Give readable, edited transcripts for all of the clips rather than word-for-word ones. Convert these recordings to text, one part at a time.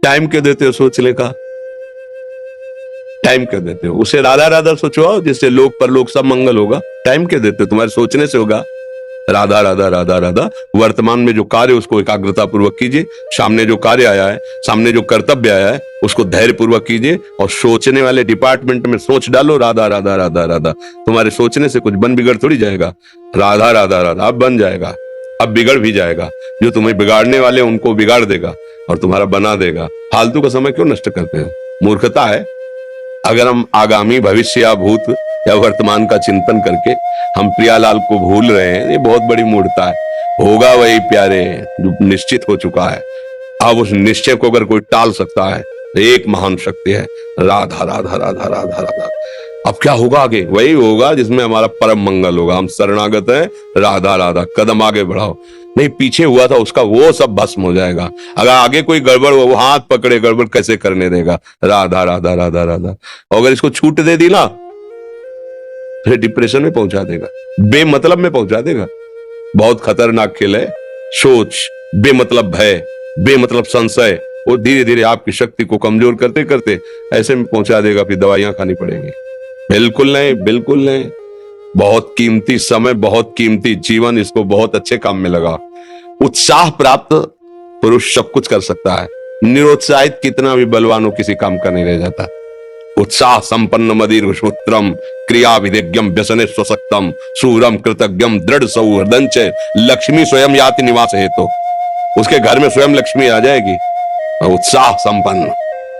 Time क्यों देते हो सोचने का? टाइम क्यों देते हो? उसे राधा राधा सोचो जिससे लोक परलोक सब मंगल होगा। टाइम क्यों देते हो? तुम्हारे सोचने से होगा। राधा राधा राधा राधा। वर्तमान में जो कार्य उसको एकाग्रता पूर्वक कीजिए। सामने जो कार्य आया है, सामने जो कर्तव्य आया है, उसको धैर्य पूर्वक कीजिए। और सोचने वाले डिपार्टमेंट में सोच डालो राधा राधा राधा राधा। तुम्हारे सोचने से कुछ बन बिगड़ थोड़ी जाएगा। राधा राधा राधा अब बन जाएगा, अब बिगड़ भी जाएगा। जो तुम्हें बिगाड़ने वाले उनको बिगाड़ देगा और तुम्हारा बना देगा। फालतू का समय क्यों नष्ट करते हो? मूर्खता है। अगर हम आगामी भविष्य या भूत या वर्तमान का चिंतन करके हम प्रियालाल को भूल रहे हैं, ये बहुत बड़ी मूर्खता है। होगा वही प्यारे जो निश्चित हो चुका है। अब उस निश्चय को अगर कोई टाल सकता है तो एक महान शक्ति है, राधा राधा राधा राधा राधा। अब क्या होगा आगे? वही होगा जिसमें हमारा परम मंगल होगा। हम शरणागत हैं, राधा राधा। कदम आगे बढ़ाओ। नहीं, पीछे हुआ था उसका वो सब भस्म हो जाएगा। अगर आगे कोई गड़बड़ हो, वो हाथ पकड़े गड़बड़ कैसे करने देगा? राधा राधा राधा राधा। और अगर इसको छूट दे दी ना, फिर डिप्रेशन में पहुंचा देगा, बेमतलब में पहुंचा देगा। बहुत खतरनाक खेल है। सोच, बेमतलब भय, बेमतलब संशय, वो धीरे धीरे आपकी शक्ति को कमजोर करते करते ऐसे में पहुंचा देगा, फिर दवाइयां खानी पड़ेंगी। बिल्कुल नहीं, बिल्कुल नहीं। बहुत कीमती समय, बहुत कीमती जीवन, इसको बहुत अच्छे काम में लगा। उत्साह प्राप्त पुरुष सब कुछ कर सकता है। निरुत्साहित कितना भी बलवान हो, किसी काम का नहीं रह जाता। उत्साह संपन्न मदीर सूत्रम क्रिया विधिज्ञम व्यसने स्वशक्तम सूरम कृतज्ञम दृढ़ सौहृदंच लक्ष्मी स्वयं याति निवास हेतु। उसके घर में स्वयं लक्ष्मी आ जाएगी। उत्साह संपन्न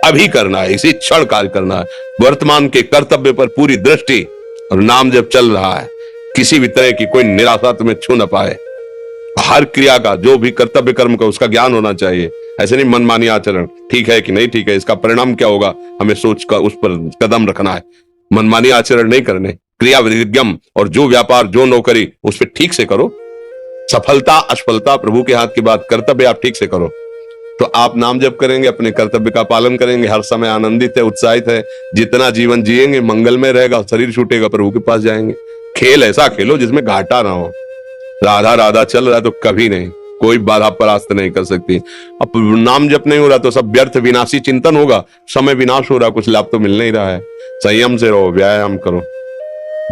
अभी करना है, इसी क्षण कार्य करना है। वर्तमान के कर्तव्य पर पूरी दृष्टि और नाम जब चल रहा है, किसी भी तरह की कोई निराशा तुम्हें छू न पाए। हर क्रिया का, जो भी कर्तव्य कर्म का, उसका ज्ञान होना चाहिए। ऐसे नहीं मनमानी आचरण, ठीक है कि नहीं ठीक है, इसका परिणाम क्या होगा, हमें सोच कर उस पर कदम रखना है। मनमानी आचरण नहीं करने। क्रिया विधिज्ञम, और जो व्यापार जो नौकरी उस पर ठीक से करो। सफलता असफलता प्रभु के हाथ की बात, कर्तव्य आप ठीक से करो तो आप नाम जप करेंगे, अपने कर्तव्य का पालन करेंगे, हर समय आनंदित है, उत्साहित है। जितना जीवन जिएंगे मंगलमय रहेगा, शरीर छूटेगा, प्रभु के पास जाएंगे। खेल ऐसा खेलो जिसमें घाटा ना हो। राधा राधा चल रहा है तो कभी नहीं, कोई बाधा परास्त नहीं कर सकती। अब नाम जप नहीं हो रहा तो सब व्यर्थ विनाशी चिंतन होगा। समय विनाश हो रहा, कुछ लाभ तो मिल नहीं रहा है। संयम से रहो, व्यायाम करो,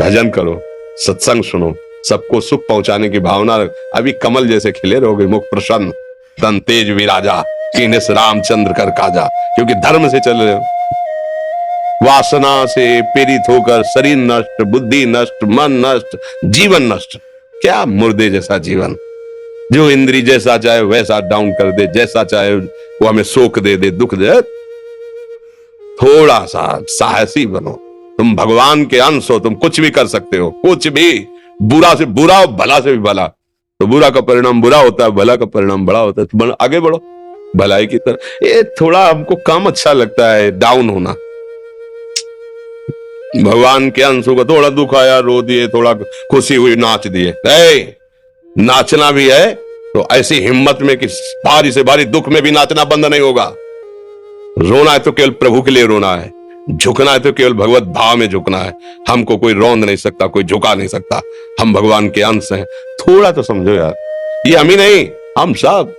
भजन करो, सत्संग सुनो, सबको सुख पहुंचाने की भावना। अभी कमल जैसे खिले रहोगे, मुख प्रसन्न, तन तेज विराजा, कीने से रामचंद्र कर काजा। क्योंकि धर्म से चल रहे हो। वासना से पीड़ित होकर शरीर नष्ट, बुद्धि नष्ट, मन नष्ट, जीवन नष्ट। क्या मुर्दे जैसा जीवन, जो इंद्री जैसा चाहे वैसा डाउन कर दे, जैसा चाहे वो हमें शोक दे दे, दुख दे। थोड़ा सा साहसी बनो। तुम भगवान के अंश हो, तुम कुछ भी कर सकते हो, कुछ भी। बुरा से बुरा, भला से भी भला। तो बुरा का परिणाम बुरा होता है, भला का परिणाम बड़ा होता है। तो आगे बढ़ो भलाई की तरफ। ये थोड़ा हमको कम अच्छा लगता है डाउन होना। भगवान के अंशों का थोड़ा दुख आया, रो दिए, थोड़ा खुशी हुई, नाच दिए। नाचना भी है तो ऐसी हिम्मत में कि भारी से भारी दुख में भी नाचना बंद नहीं होगा। रोना है तो केवल प्रभु के लिए रोना है, झुकना है तो केवल भगवत भाव में झुकना है। हमको कोई रौंद नहीं सकता, कोई झुका नहीं सकता। हम भगवान के अंश हैं। थोड़ा तो समझो यार, ये हम ही नहीं, हम सब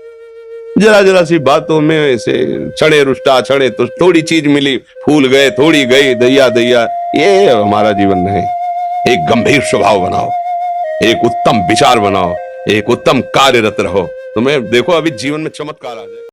जरा जरा सी बातों में ऐसे छड़े रुष्टा, छड़े तो थोड़ी चीज मिली, फूल गए, थोड़ी गई, दैया दैया। ये हमारा जीवन नहीं। एक गंभीर स्वभाव बनाओ, एक उत्तम विचार बनाओ, एक उत्तम कार्यरत रहो। तुम्हें देखो अभी जीवन में चमत्कार आ जाए।